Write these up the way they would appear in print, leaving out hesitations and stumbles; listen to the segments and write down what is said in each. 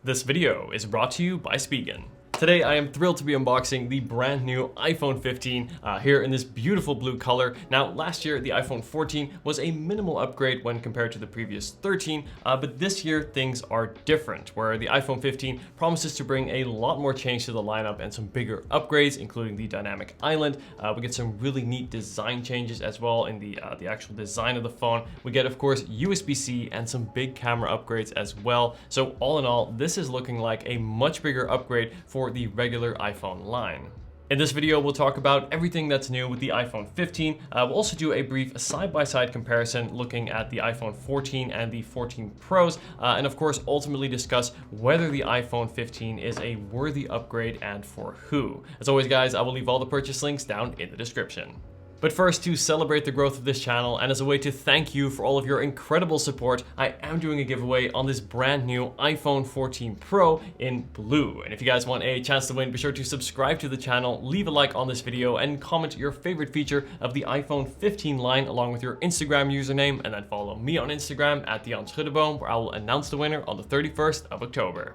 This video is brought to you by Spigen. Today I am thrilled to be unboxing the brand new iPhone 15 here in this beautiful blue color. Now last year the iPhone 14 was a minimal upgrade when compared to the previous 13, but this year things are different, where the iPhone 15 promises to bring a lot more change to the lineup and some bigger upgrades, including the dynamic island. We get some really neat design changes as well in the actual design of the phone. We get, of course, USB-C and some big camera upgrades as well. So all in all, this is looking like a much bigger upgrade for the regular iPhone line. In this video, we'll talk about everything that's new with the iPhone 15. We'll also do a brief side-by-side comparison looking at the iPhone 14 and the 14 Pros, and of course, ultimately discuss whether the iPhone 15 is a worthy upgrade and for who. As always, guys, I will leave all the purchase links down in the description. But first, to celebrate the growth of this channel and as a way to thank you for all of your incredible support, I am doing a giveaway on this brand new iPhone 14 Pro in blue. And if you guys want a chance to win, be sure to subscribe to the channel, leave a like on this video, and comment your favorite feature of the iPhone 15 line along with your Instagram username, and then follow me on Instagram at Dion Schuddeboom, where I will announce the winner on the 31st of October.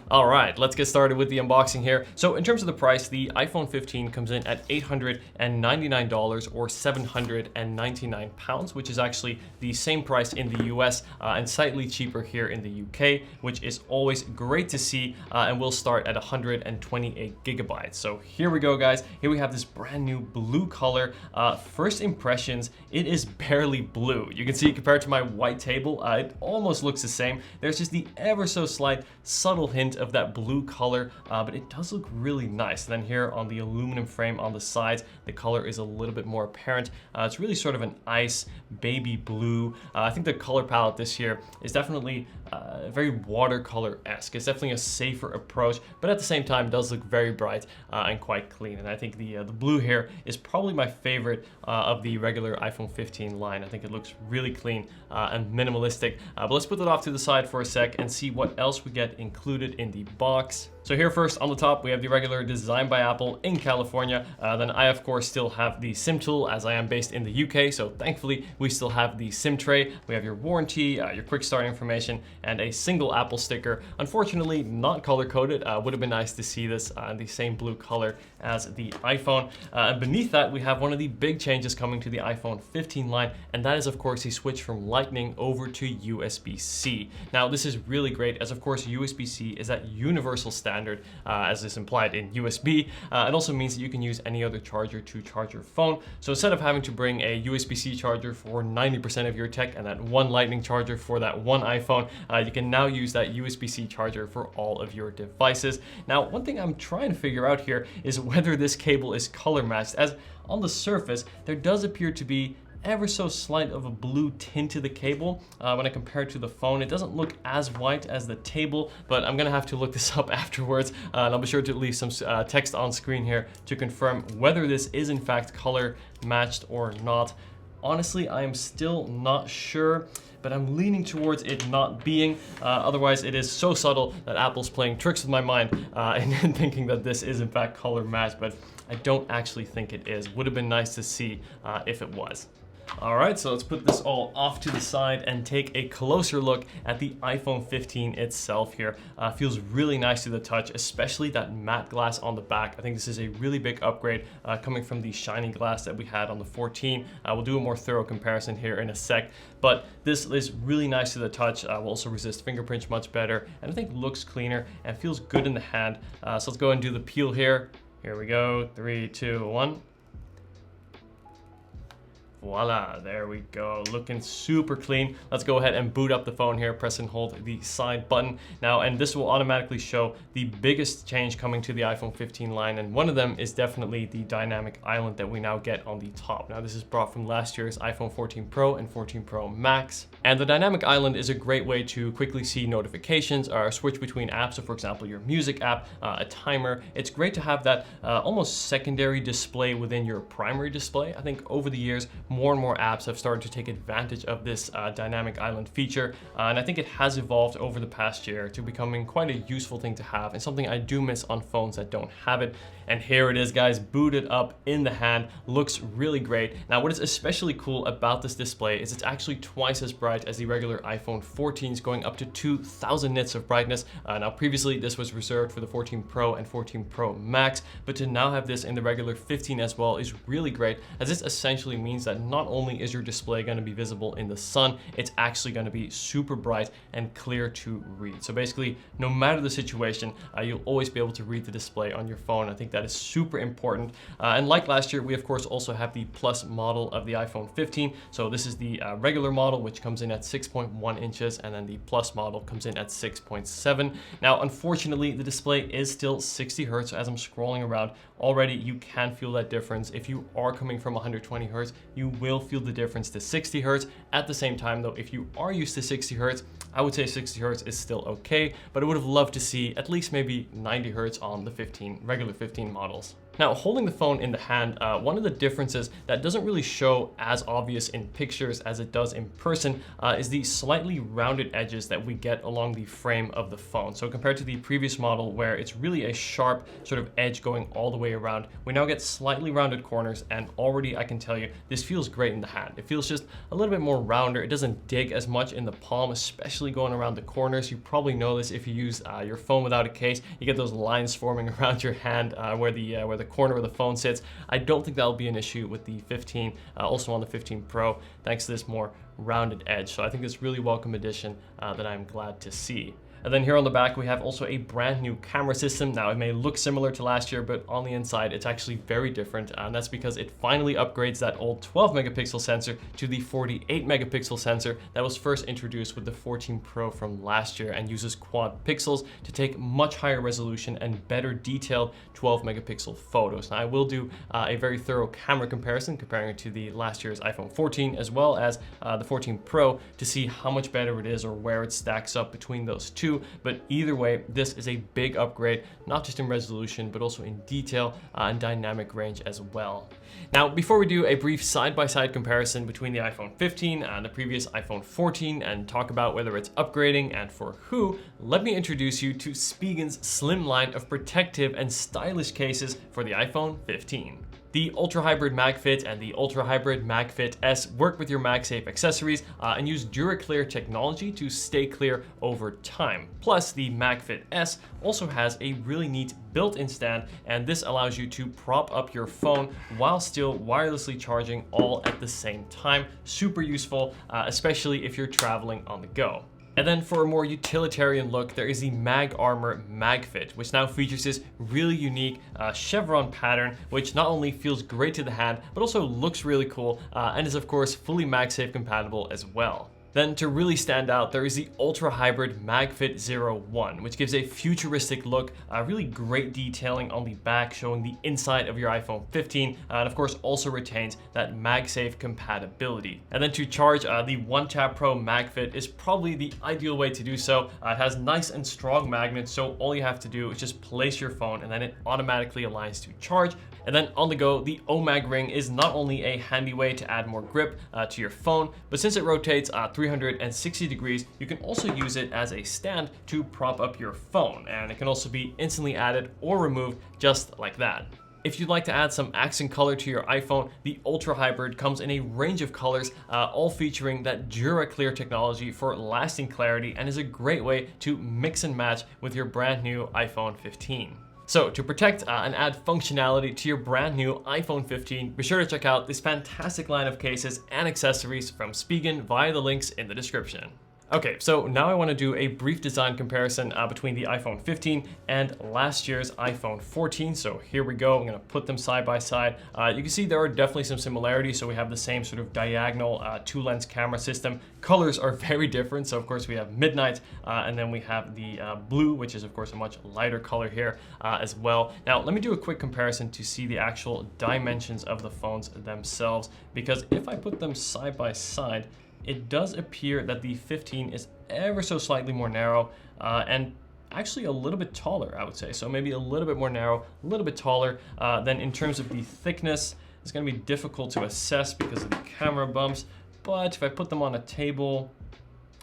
All right, let's get started with the unboxing here. So in terms of the price, the iPhone 15 comes in at $899 or 799 pounds, which is actually the same price in the US and slightly cheaper here in the UK, which is always great to see, and will start at 128 gigabytes. So here we go, guys. Here we have this brand new blue color. First impressions, it is barely blue. You can see compared to my white table, it almost looks the same. There's just the ever so slight subtle hint of that blue color, but it does look really nice. And then here on the aluminum frame on the sides, the color is a little bit more apparent. It's really sort of an ice baby blue. I think the color palette this year is definitely very watercolor-esque. It's definitely a safer approach, but at the same time does look very bright and quite clean. And I think the blue here is probably my favorite of the regular iPhone 15 line. I think it looks really clean and minimalistic. But let's put that off to the side for a sec and see what else we get included in the box. So here first on the top, we have the regular Design by Apple in California. Then I, of course, still have the SIM tool as I am based in the UK. So thankfully, we still have the SIM tray. We have your warranty, your quick start information, and a single Apple sticker. Unfortunately, not color coded. Would have been nice to see this in the same blue color as the iPhone. And beneath that, we have one of the big changes coming to the iPhone 15 line, and that is, of course, the switch from Lightning over to USB-C. Now, this is really great, as of course, USB-C is that universal standard, as is implied in USB. It also means that you can use any other charger to charge your phone. So instead of having to bring a USB-C charger for 90% of your tech and that one Lightning charger for that one iPhone, you can now use that USB-C charger for all of your devices. Now, one thing I'm trying to figure out here is whether this cable is color matched, as on the surface, there does appear to be ever so slight of a blue tint to the cable. When I compare it to the phone, it doesn't look as white as the table, but I'm gonna have to look this up afterwards, and I'll be sure to leave some text on screen here to confirm whether this is in fact color matched or not. Honestly, I am still not sure, but I'm leaning towards it not being. Otherwise, it is so subtle that Apple's playing tricks with my mind and thinking that this is in fact color matched, but I don't actually think it is. Would have been nice to see if it was. All right, so let's put this all off to the side and take a closer look at the iPhone 15 itself here. Feels really nice to the touch, especially that matte glass on the back. I think this is a really big upgrade coming from the shiny glass that we had on the 14. We'll do a more thorough comparison here in a sec, but this is really nice to the touch. Will also resist fingerprints much better, and I think looks cleaner and feels good in the hand. So let's go and do the peel here. Here we go, 3, 2, 1. Voila, there we go, looking super clean. Let's go ahead and boot up the phone here, press and hold the side button. Now, and this will automatically show the biggest change coming to the iPhone 15 line, and one of them is definitely the dynamic island that we now get on the top. Now, this is brought from last year's iPhone 14 Pro and 14 Pro Max, and the dynamic island is a great way to quickly see notifications or switch between apps. So for example, your music app, a timer. It's great to have that almost secondary display within your primary display. I think over the years, more and more apps have started to take advantage of this dynamic island feature, and I think it has evolved over the past year to becoming quite a useful thing to have, and something I do miss on phones that don't have it. And here it is, guys, booted up in the hand. Looks really great. Now, what is especially cool about this display is it's actually twice as bright bright as the regular iPhone 14s, going up to 2000 nits of brightness. Now previously this was reserved for the 14 Pro and 14 Pro Max, but to now have this in the regular 15 as well is really great, as this essentially means that not only is your display going to be visible in the sun, it's actually going to be super bright and clear to read. So basically, no matter the situation, you'll always be able to read the display on your phone. I think that is super important. And like last year, we of course also have the Plus model of the iPhone 15. So this is the regular model, which comes in at 6.1 inches, and then the Plus model comes in at 6.7. Now, unfortunately, the display is still 60 Hertz. So as I'm scrolling around, already you can feel that difference. If you are coming from 120 Hertz, you will feel the difference to 60 Hertz. At the same time though, if you are used to 60 Hertz, I would say 60 Hertz is still okay, but I would have loved to see at least maybe 90 Hertz on the regular 15 models. Now, holding the phone in the hand, one of the differences that doesn't really show as obvious in pictures as it does in person is the slightly rounded edges that we get along the frame of the phone. So compared to the previous model where it's really a sharp sort of edge going all the way around, we now get slightly rounded corners, and already I can tell you this feels great in the hand. It feels just a little bit more rounder. It doesn't dig as much in the palm, especially going around the corners. You probably know this if you use your phone without a case. You get those lines forming around your hand where the corner where the phone sits. I don't think that'll be an issue with the 15, also on the 15 Pro, thanks to this more rounded edge. So I think it's really welcome addition that I'm glad to see. And then here on the back, we have also a brand new camera system. Now, it may look similar to last year, but on the inside, it's actually very different. And that's because it finally upgrades that old 12 megapixel sensor to the 48 megapixel sensor that was first introduced with the 14 Pro from last year, and uses quad pixels to take much higher resolution and better detailed 12 megapixel photos. Now, I will do a very thorough camera comparison, comparing it to the last year's iPhone 14 as well as the 14 Pro, to see how much better it is or where it stacks up between those two. But either way, this is a big upgrade, not just in resolution, but also in detail and dynamic range as well. Now, before we do a brief side-by-side comparison between the iPhone 15 and the previous iPhone 14 and talk about whether it's upgrading and for who, let me introduce you to Spigen's slim line of protective and stylish cases for the iPhone 15. The Ultra Hybrid MagFit and the Ultra Hybrid MagFit S work with your MagSafe accessories and use DuraClear technology to stay clear over time. Plus, the MagFit S also has a really neat built-in stand, and this allows you to prop up your phone while still wirelessly charging all at the same time. Super useful, especially if you're traveling on the go. And then for a more utilitarian look, there is the Mag Armor MagFit, which now features this really unique chevron pattern, which not only feels great to the hand, but also looks really cool and is of course fully MagSafe compatible as well. Then to really stand out, there is the Ultra Hybrid MagFit 01, which gives a futuristic look, really great detailing on the back showing the inside of your iPhone 15, and of course also retains that MagSafe compatibility. And then to charge, the One Tap Pro MagFit is probably the ideal way to do so. It has nice and strong magnets, so all you have to do is just place your phone and then it automatically aligns to charge. And then on the go, the OMAG ring is not only a handy way to add more grip to your phone, but since it rotates 360 degrees, you can also use it as a stand to prop up your phone, and it can also be instantly added or removed just like that. If you'd like to add some accent color to your iPhone, the Ultra Hybrid comes in a range of colors, all featuring that DuraClear technology for lasting clarity, and is a great way to mix and match with your brand new iPhone 15. So to protect and add functionality to your brand new iPhone 15, be sure to check out this fantastic line of cases and accessories from Spigen via the links in the description. Okay, so now I want to do a brief design comparison between the iPhone 15 and last year's iPhone 14. So here we go. I'm going to put them side by side. You can see there are definitely some similarities. So we have the same sort of diagonal two-lens camera system. Colors are very different. So of course we have midnight, and then we have the blue, which is of course a much lighter color here as well. Now let me do a quick comparison to see the actual dimensions of the phones themselves, because if I put them side by side, it does appear that the 15 is ever so slightly more narrow and actually a little bit taller, I would say. So maybe a little bit more narrow, a little bit taller. Then in terms of the thickness, it's going to be difficult to assess because of the camera bumps. But if I put them on a table,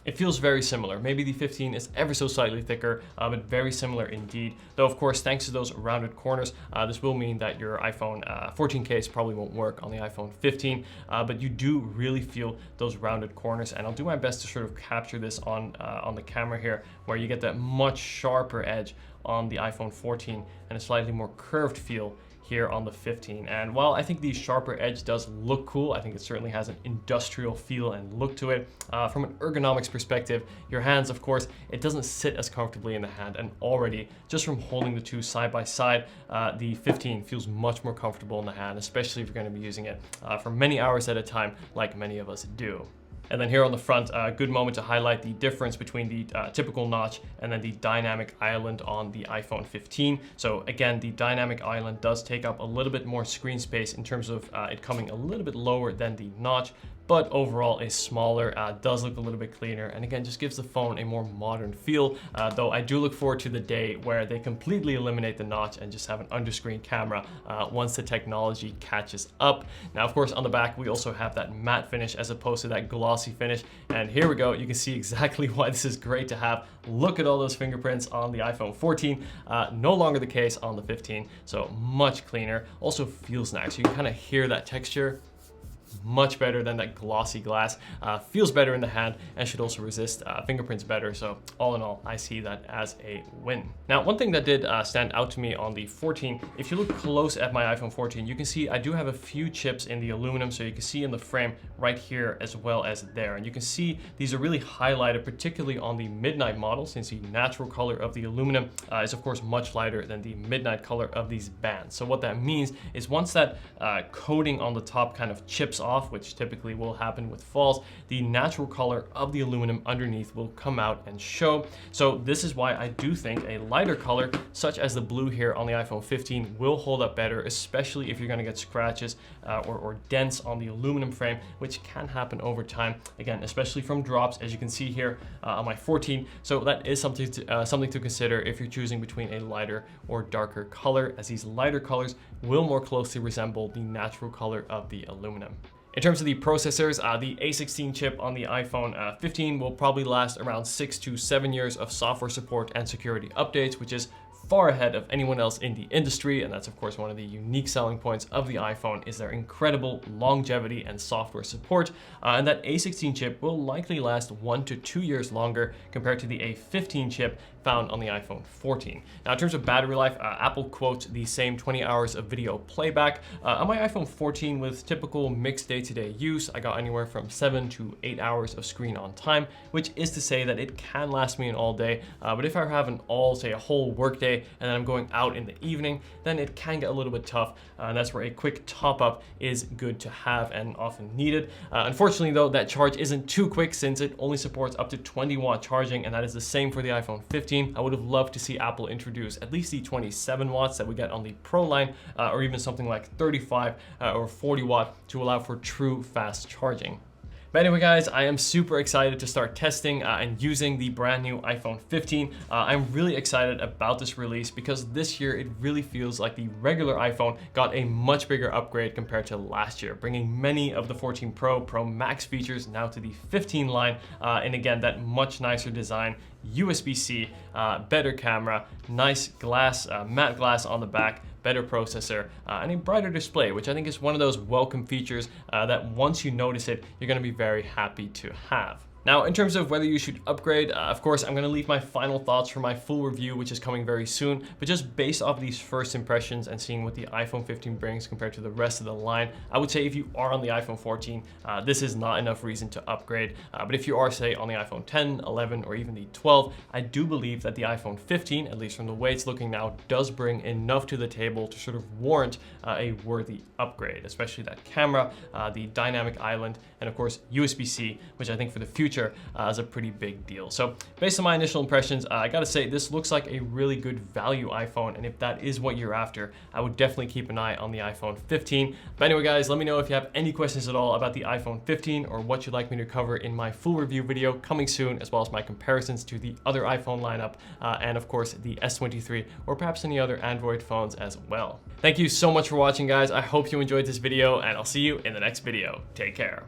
It feels very similar. Maybe the 15 is ever so slightly thicker, but very similar indeed. Though of course, thanks to those rounded corners, this will mean that your iPhone 14 case probably won't work on the iPhone 15, but you do really feel those rounded corners. And I'll do my best to sort of capture this on the camera here, where you get that much sharper edge on the iPhone 14 and a slightly more curved feel here on the 15. And while I think the sharper edge does look cool, I think it certainly has an industrial feel and look to it. From an ergonomics perspective, your hands, of course, it doesn't sit as comfortably in the hand, and already just from holding the two side by side, the 15 feels much more comfortable in the hand, especially if you're going to be using it for many hours at a time, like many of us do. And then here on the front, a good moment to highlight the difference between the typical notch and then the dynamic island on the iPhone 15. So again, the dynamic island does take up a little bit more screen space in terms of it coming a little bit lower than the notch, but overall is smaller, does look a little bit cleaner, and again, just gives the phone a more modern feel, though I do look forward to the day where they completely eliminate the notch and just have an underscreen camera once the technology catches up. Now, of course, on the back, we also have that matte finish as opposed to that glossy finish, and here we go. You can see exactly why this is great to have. Look at all those fingerprints on the iPhone 14, no longer the case on the 15, so much cleaner. Also feels nice. You can kind of hear that texture. Much better than that glossy glass, feels better in the hand, and should also resist fingerprints better. So all in all, I see that as a win. Now, one thing that did stand out to me on the 14, if you look close at my iPhone 14, you can see I do have a few chips in the aluminum, so you can see in the frame right here as well as there. And you can see these are really highlighted, particularly on the midnight model, since the natural color of the aluminum is of course much lighter than the midnight color of these bands. So what that means is once that coating on the top kind of chips off, which typically will happen with falls, the natural color of the aluminum underneath will come out and show. So this is why I do think a lighter color, such as the blue here on the iPhone 15, will hold up better, especially if you're going to get scratches or dents on the aluminum frame, which can happen over time, again, especially from drops, as you can see here on my 14. So that is something to consider if you're choosing between a lighter or darker color, as these lighter colors will more closely resemble the natural color of the aluminum. In terms of the processors, the A16 chip on the iPhone 15 will probably last around 6 to 7 years of software support and security updates, which is far ahead of anyone else in the industry, and that's of course one of the unique selling points of the iPhone is their incredible longevity and software support, and that A16 chip will likely last 1 to 2 years longer compared to the A15 chip found on the iPhone 14. Now, in terms of battery life, Apple quotes the same 20 hours of video playback. On my iPhone 14 with typical mixed day-to-day use, I got anywhere from 7 to 8 hours of screen on time, which is to say that it can last me an all day, but if I have an say a whole work day and then I'm going out in the evening, then it can get a little bit tough, and that's where a quick top up is good to have and often needed. Unfortunately though, that charge isn't too quick since it only supports up to 20-watt charging, and that is the same for the iPhone 15. I would have loved to see Apple introduce at least the 27 watts that we get on the Pro line, or even something like 35 or 40 watt to allow for true fast charging. But anyway guys, I am super excited to start testing and using the brand new iPhone 15. I'm really excited about this release because this year it really feels like the regular iPhone got a much bigger upgrade compared to last year, bringing many of the 14 Pro, Pro Max features now to the 15 line, and again, that much nicer design, USB-C, better camera, nice glass, matte glass on the back, better processor, and a brighter display, which I think is one of those welcome features that once you notice it, you're going to be very happy to have. Now, in terms of whether you should upgrade, of course, I'm going to leave my final thoughts for my full review, which is coming very soon. But just based off these first impressions and seeing what the iPhone 15 brings compared to the rest of the line, I would say if you are on the iPhone 14, this is not enough reason to upgrade. But if you are, say, on the iPhone 10, 11, or even the 12, I do believe that the iPhone 15, at least from the way it's looking now, does bring enough to the table to sort of warrant a worthy upgrade, especially that camera, the dynamic island, and of course, USB-C, which I think for the future is a pretty big deal. So based on my initial impressions, I gotta say this looks like a really good value iPhone, and if that is what you're after, I would definitely keep an eye on the iPhone 15. But anyway guys, let me know if you have any questions at all about the iPhone 15 or what you'd like me to cover in my full review video coming soon, as well as my comparisons to the other iPhone lineup, and of course the S23 or perhaps any other Android phones as well. Thank you so much for watching guys. I hope you enjoyed this video, and I'll see you in the next video. Take care.